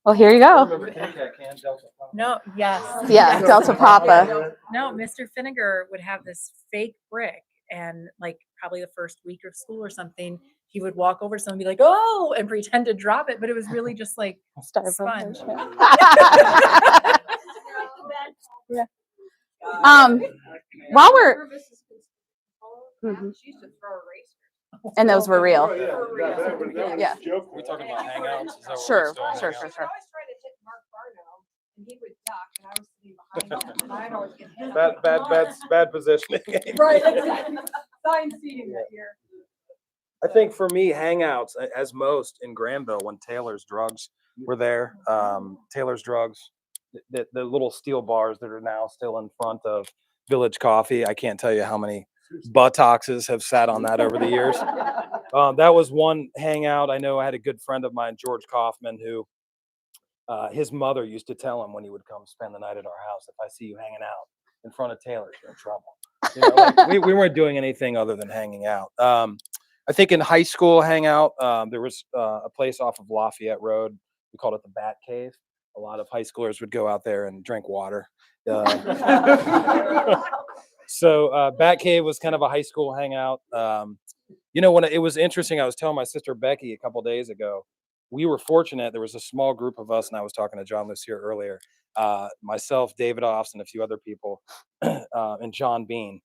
Well, here you I go. remember King Cat can, Delta Papa. No, yes. Yeah, Delta Papa. No, Mr. Finnegar would have this fake brick, and like probably the first week of school or something, he would walk over to someone and be like, "Oh," and pretend to drop it, but it was really just like sponge. Yeah. While we're Mhm. She used to throw erasers. and those were real. Oh, yeah. That was Yeah. joke. We're talking about hangouts. Is that what we're Sure, still on sure, hangouts? sure, I sure. always tried to hit Mark Barno, and he would duck, and I was sitting behind him, and I'd always get hit. Bad positioning. Right, exactly. Sign seating that year. I think for me, hangouts, as most in Granville, when Taylor's Drugs were there, Taylor's Drugs, the little steel bars that are now still in front of Village Coffee. I can't tell you how many buttocks have sat on that over the years. That was one hangout. I know I had a good friend of mine, George Kaufman, who his mother used to tell him when he would come spend the night at our house, if I see you hanging out in front of Taylor's, you're in trouble. We weren't doing anything other than hanging out. I think in high school hangout, there was a place off of Lafayette Road. We called it the Bat Cave. A lot of high schoolers would go out there and drink water. So Bat Cave was kind of a high school hangout. When it was interesting, I was telling my sister Becky a couple days ago, we were fortunate. There was a small group of us, and I was talking to John Lucier earlier. Myself, David Offs, and a few other people, and John Bean.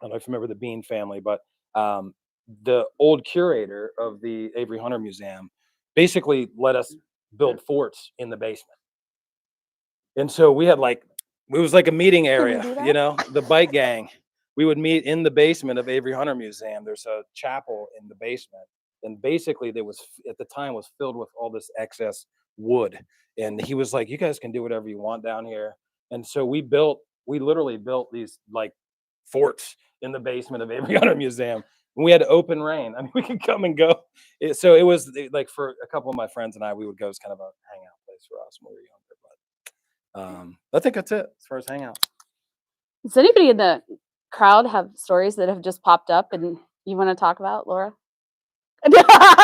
I don't know if you remember the Bean family, but the old curator of the Avery Hunter Museum basically let us build forts in the basement. And so we had it was like a meeting area, the bike gang. We would meet in the basement of Avery Hunter Museum. There's a chapel in the basement. And basically there was, at the time, was filled with all this excess wood. And he was like, you guys can do whatever you want down here. And so we literally built these forts in the basement of Avery Hunter Museum. And we had open reign. I mean, we could come and go. So it was like, for a couple of my friends and I, we would go as kind of a hangout place for us when we were younger. But I think that's it as far as hangouts. Does anybody in the crowd have stories that have just popped up and you want to talk about, Laura?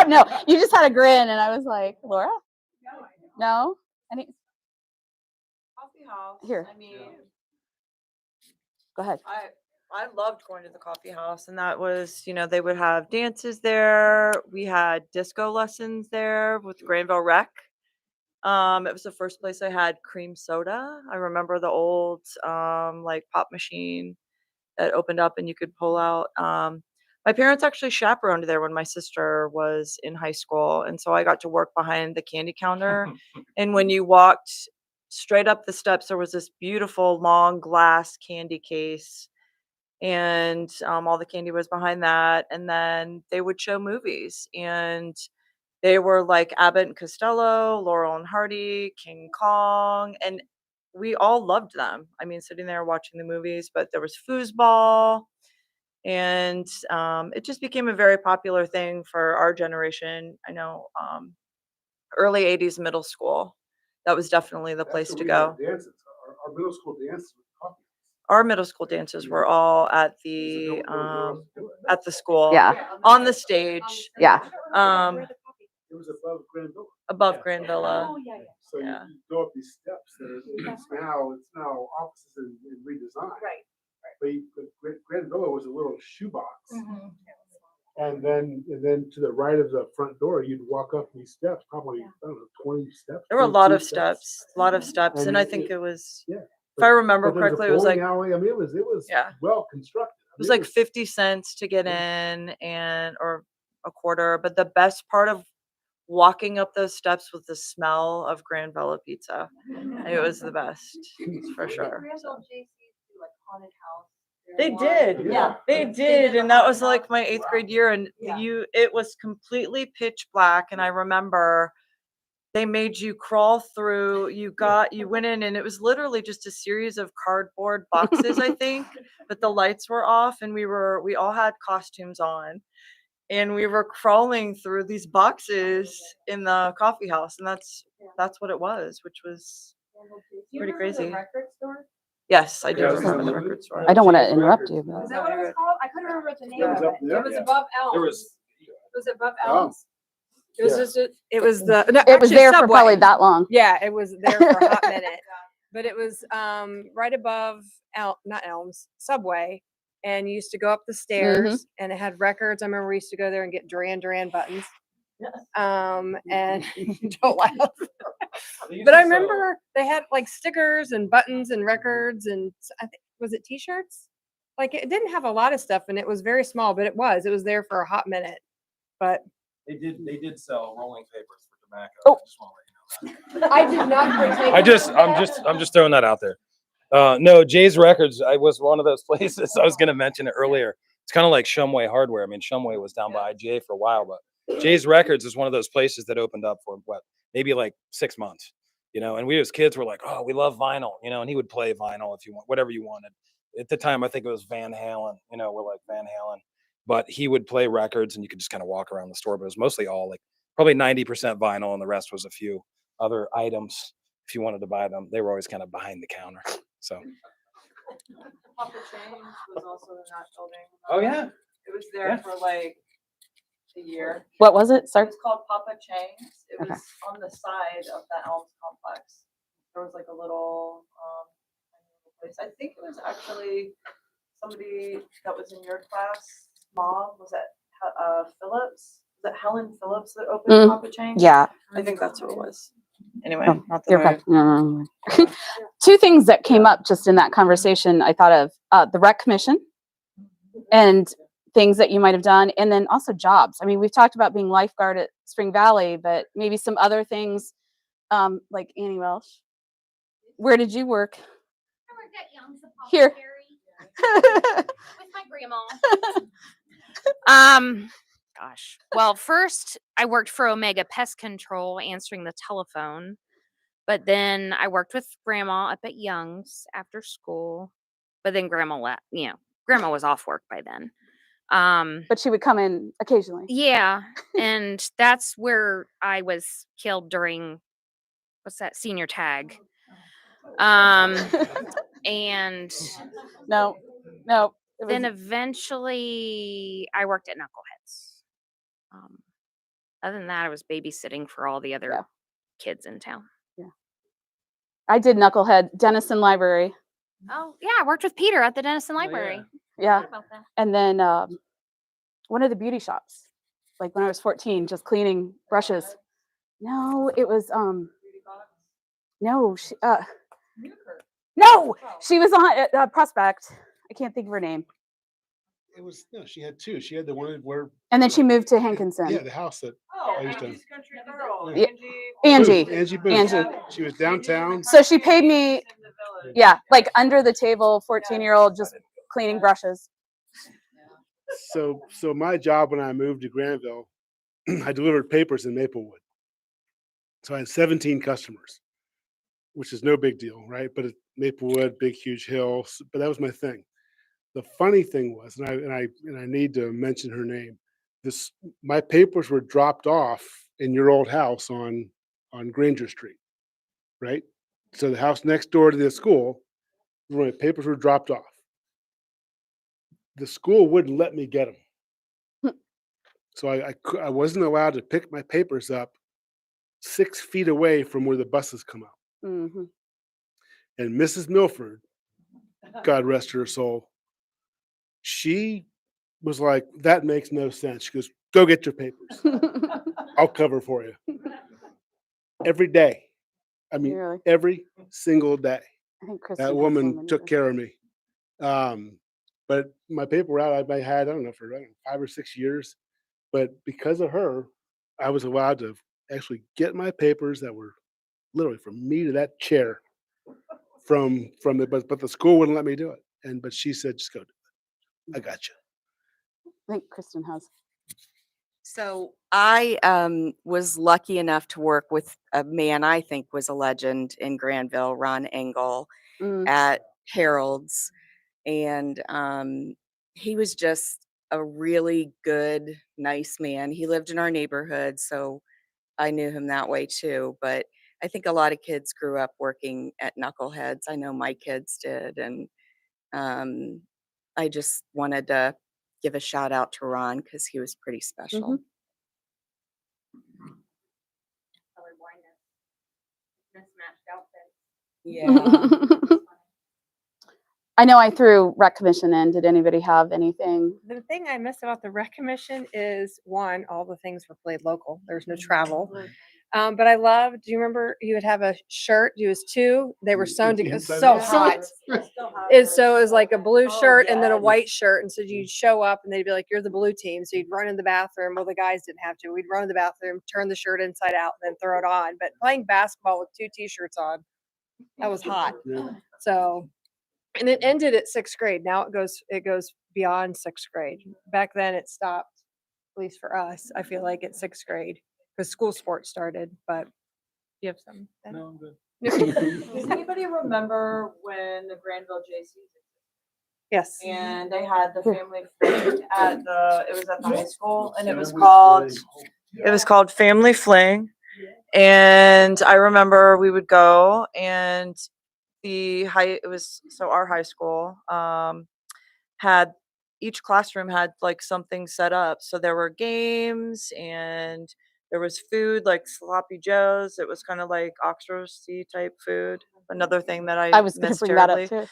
No, you just had a grin, and I was like, Laura? No? Any? Coffee house. Here. I mean, Go ahead. I loved going to the coffee house, and that was, they would have dances there. We had disco lessons there with Granville Rec. It was the first place I had cream soda. I remember the old pop machine that opened up and you could pull out. My parents actually chaperoned there when my sister was in high school, and so I got to work behind the candy counter. And when you walked straight up the steps, there was this beautiful long glass candy case, and all the candy was behind that. And then they would show movies, and they were like Abbott and Costello, Laurel and Hardy, King Kong, and we all loved them. I mean, sitting there watching the movies, but there was foosball, and it just became a very popular thing for our generation. I know early 80s middle school, that was definitely the place to go. Our middle school dances with coffee. Our middle school dances were all at the school, Yeah. on the stage. Yeah. It was above Granville. Above Granvilla. Oh, yeah. So Yeah. you go up these steps that it's now offices and redesigned. Right. But Granville was a little shoebox. Mm-hmm. And then to the right of the front door, you'd walk up these steps, probably, I don't know, 20 steps. There were a lot 22 of steps, And and I think it was, yeah. if I remember But there correctly, it was bowling like, alley. I mean, it was Yeah. well constructed. it was like 50 cents to get in, or a quarter. But the best part of walking up those steps was the smell of Granvilla pizza. It was the best, for sure. Granville JC's do like haunted house They did. Yeah. They did did. the And that haunted was like house. my 8th grade year. And Yeah. it was completely pitch black. And I remember they made you crawl through, you went in and it was literally just a series of cardboard boxes, I think, but the lights were off and we all had costumes on. And we were crawling through these boxes in the coffee house. And that's what it was, which was pretty crazy. Record store? Yes, I do Yeah, remember the absolutely. record store. I don't want to interrupt you, but Is that what it was called? I couldn't remember what the name It of was it. up there. It was Yeah. above Elms. There was- Was it above Oh. Elms? It was Yeah. just, it was the, no, it was actually there for Subway. probably that long. Yeah, it was there for a hot minute. But it was right above not Elms, Subway. And you used to go up the stairs and it had records. I remember we used to go there and get Duran Duran buttons. And don't laugh. But I remember they had like stickers and buttons and records and I think, was it t-shirts? Like it didn't have a lot of stuff and it was very small, but it was there for a hot minute. But They did sell rolling papers for tobacco. Oh. I just want to let you know that. I did not partake. I'm just throwing that out there. No, Jay's Records. I was one of those places. I was going to mention it earlier. It's kind of like Shumway Hardware. I mean, Shumway was down by IGA for a while, but Jay's Records is one of those places that opened up for what, maybe like 6 months, you know. And we as kids were like, oh, we love vinyl, you know. And he would play vinyl if you want, whatever you wanted. At the time, I think it was Van Halen. You know, we're like Van Halen, but he would play records, and you could just kind of walk around the store. But it was mostly all like probably 90% vinyl, and the rest was a few other items. If you wanted to buy them, they were always kind of behind the counter. So. Papa Chains was also in that building. Oh yeah. It was there Yeah. for like a year. What was it? It Sorry. was called Papa Chains. It Okay. was on the side of the Elms complex. There was like a little place. I think it was actually somebody that was in your class. Mom, was that Phillips? Was that Helen Phillips that opened Mm, Papa Chains? Yeah. I think that's who it was. Anyway, Oh, not You're that okay. No. Two things that came up just in that conversation, I thought of the rec commission and things that you might have done, and then also jobs. I mean, we've talked about being lifeguard at Spring Valley, but maybe some other things, like Annie Welsh. Where did you work? I worked at Young's Here. Apothecary with my grandma. Gosh. Well, first I worked for Omega Pest Control answering the telephone. But then I worked with grandma up at Young's after school. But then grandma left, you know, grandma was off work by then. But she would come in occasionally. Yeah. And that's where I was killed during what's that, senior tag. And No. It was, then eventually I worked at Knuckleheads. Other than that, I was babysitting for all the other kids in town. I did Knucklehead, Denison Library. Oh, yeah, I worked with Peter at the Denison Library. Yeah. Forgot about that. And then one of the beauty shops, like when I was 14, just cleaning brushes. No, it was no, she was on Prospect. I can't think of her name. It was, no, she had two. She had the one where, And then she moved to Hankinson. yeah, the house that Oh, I used to- Angie's Country Girl. Yeah. Angie. Angie. Angie Booth. Angie. She was downtown. So she paid me, yeah, like under the table, 14-year-old, just cleaning brushes. So my job when I moved to Granville, I delivered papers in Maplewood. So I had 17 customers, which is no big deal, right? But it's Maplewood, big, huge hill. But that was my thing. The funny thing was, and I need to mention her name. My papers were dropped off in your old house on Granger Street, right? So the house next door to the school, where my papers were dropped off. The school wouldn't let me get them. So I wasn't allowed to pick my papers up 6 feet away from where the buses come out. Mm-hmm. And Mrs. Milford, God rest her soul, she was like, that makes no sense. She goes, go get your papers. I'll cover for you. Every day. I mean, Really? every single day. I think Kristen That has woman one took either. care of me. But my paper route I had, I don't know, for 5 or 6 years. But because of her, I was allowed to actually get my papers that were literally from me to that chair from the, but the school wouldn't let me do it. But she said, just go, I got you. I think Kristen has. So I was lucky enough to work with a man I think was a legend in Granville, Ron Engel, Mm. at Harold's. And he was just a really good, nice man. He lived in our neighborhood, so I knew him that way too. But I think a lot of kids grew up working at Knuckleheads. I know my kids did. And I just wanted to give a shout out to Ron because he was pretty special. Yeah. I know I threw rec commission in. Did anybody have anything? The thing I miss about the rec commission is one, all the things were played local. There's no travel. But I love, do you remember you would have a shirt, you was two, they were sewn together, so hot. And so it was like a blue shirt and then a white shirt. And so you'd show up and they'd be like, you're the blue team. So you'd run in the bathroom. Well, the guys didn't have to. We'd run in the bathroom, turn the shirt inside out, and then throw it on. But playing basketball with two t-shirts on, that was hot. So, and it ended at 6th grade. Now it goes beyond 6th grade. Back then it stopped, at least for us, I feel like at 6th grade. Because school sports started, but you have some. No, I'm good. Does anybody remember when the Granville JCs? Yes. And they had the family fling at the high school, and it was called Family Fling. And I remember we would go, and our high school had, each classroom had like something set up. So there were games and there was food like sloppy joes. It was kind of like Oxford-y type food. Another thing that I was going to bring that up too.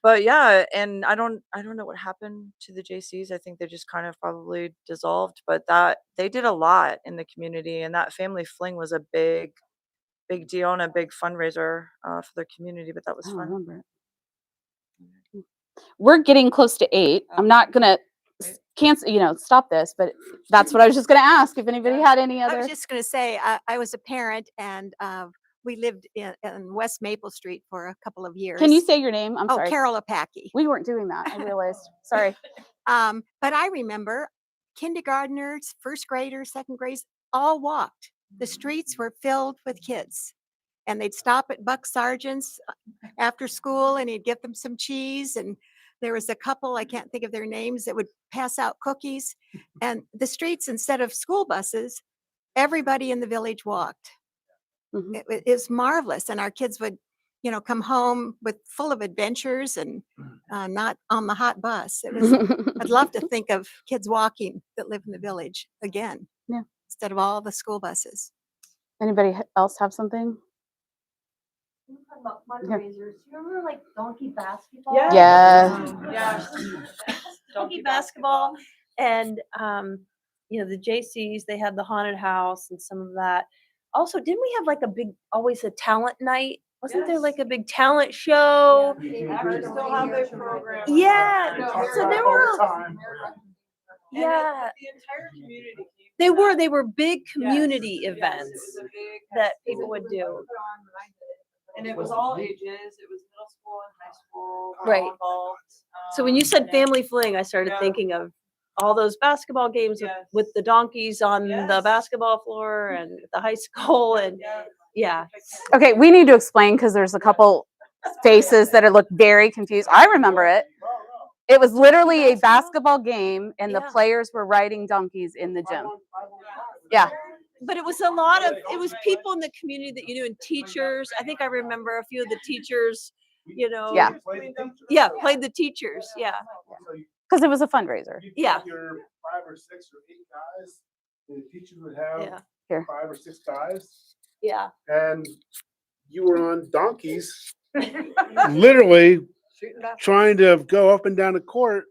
But yeah, and I don't know what happened to the JCs. I think they just kind of probably dissolved, but that they did a lot in the community, and that family fling was a big deal and a big fundraiser for the community, but that was I don't fun. remember it. We're getting close to 8. I'm not gonna cancel, stop this, but that's what I was just gonna ask if anybody had any I other. was just going to say, I was a parent and we lived in West Maple Street for a couple of years. Can you say your name? I'm Oh, sorry. Carol Apaki. We weren't doing that. I realized. Sorry. But I remember kindergartners, first graders, second graders all walked. The streets were filled with kids. And they'd stop at Buck Sargent's after school and he'd get them some cheese. And there was a couple, I can't think of their names, that would pass out cookies. And the streets, instead of school buses, everybody in the village walked. Mhm. It was marvelous. And our kids would, come home with full of adventures and not on the hot bus. It was, I'd love to think of kids walking that live in the village again. Yeah. Instead of all the school buses. Anybody else have something? About fundraisers. Do you remember like donkey basketball? Yeah. Yeah. Donkey basketball. And the JCs, they had the haunted house and some of that. Also, didn't we have like always a talent night? Wasn't there like a big talent show? Still have their program. Yeah. So there were The entire community came. they were big community events that people would do. And it was all ages. It was middle school and high school. Were all Right. involved. So when you said and family fling, I started thinking of all those basketball games with the donkeys on the basketball floor and the high school and yeah. Okay, we need to explain because there's a couple faces that look very confused. I remember it. It was literally a basketball game, and the Yeah. players were riding donkeys in the gym. Yeah. But it was it was people in the community that you knew and teachers. I think I remember a few of the teachers, Yeah. Yeah, played the teachers. Yeah. Because it was a fundraiser. Yeah. Your 5 or 6 or 8 guys, the teachers would have Yeah. Here. 5 or 6 guys, Yeah. and you were on donkeys, literally trying to go up and down the court,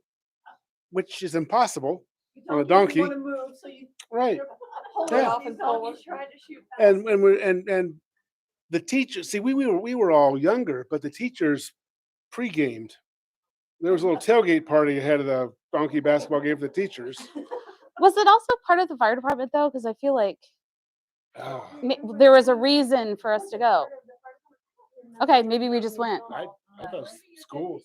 which is impossible on a donkey. Right. Yeah. And the teachers, see, we were all younger, but the teachers pre-gamed. There was a little tailgate party ahead of the donkey basketball game for the teachers. Was it also part of the fire department though? Because I feel like Oh, there was a reason for us to go. Okay, maybe we just went. I thought schools.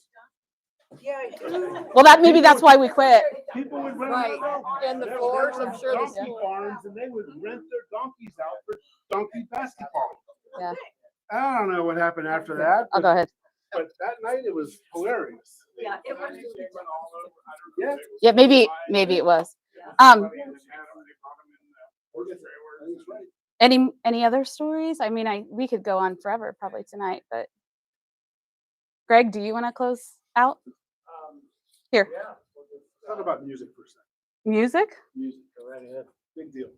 Well, maybe that's why we quit. People would rent Right. And the floors, I'm sure the donkey school. farms, and they would rent their donkeys out for donkey basketball. Yeah. I don't know what happened after that. I'll go ahead. But that night it was hilarious. Yeah, it was. Yeah. Yeah, maybe it was. Any other stories? I mean, we could go on forever probably tonight, but Greg, do you want to close out? Here. Talk about music for a second. Music? Music, go right ahead. Big deal.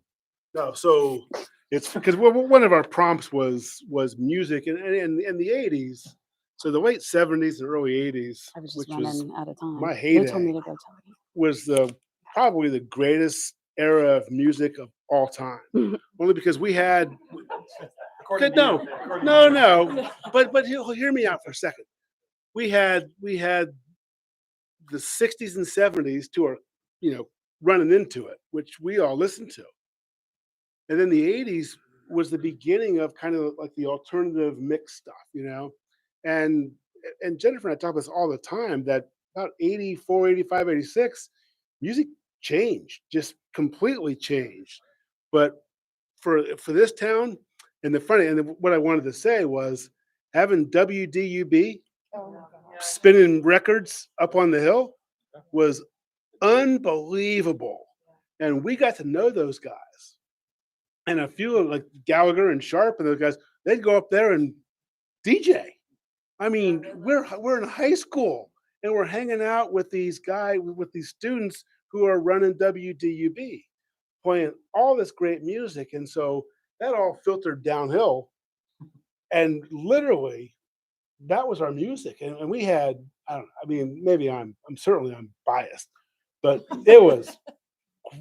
No, so it's because one of our prompts was music in the 80s. So the late 70s and early 80s, I was which just was running out of time. my They told heyday, me to go tell you. was probably the greatest era of music of all time. Only because we had no, but hear me out for a second. We had the 60s and 70s to our, running into it, which we all listened to. And then the 80s was the beginning of kind of like the alternative mix stuff, And Jennifer and I talk about this all the time, that about 84, 85, 86, music changed, just completely changed. But for this town, what I wanted to say was having WDUB spinning records up on the hill was unbelievable. And we got to know those guys. And a few like Gallagher and Sharp and those guys, they'd go up there and DJ. I mean, we're in high school and we're hanging out with these students who are running WDUB, playing all this great music. And so that all filtered downhill. And literally, that was our music. And we had, I don't know, I mean, maybe I'm biased, but it was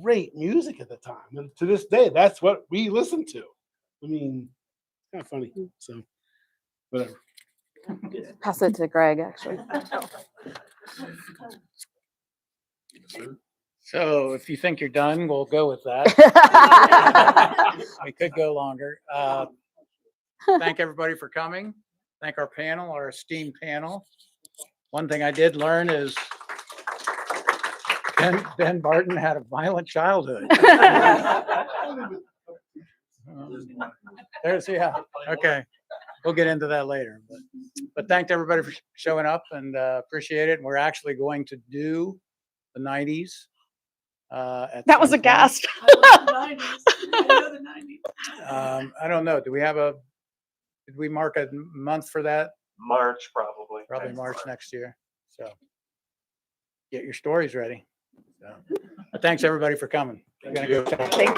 great music at the time. And to this day, that's what we listen to. I mean, kind of funny. So, whatever. Pass it to Greg, actually. So if you think you're done, we'll go with that. We could go longer. Thank everybody for coming. Thank our panel, our esteemed panel. One thing I did learn is Ben Barton had a violent childhood. Okay. We'll get into that later. But thank everybody for showing up and appreciate it. And we're actually going to do the 90s. That was a gasp. I don't know. Did we mark a month for that? March, probably. Probably March next year. So get your stories ready. So, thanks everybody for coming. We're gonna go. Thank you.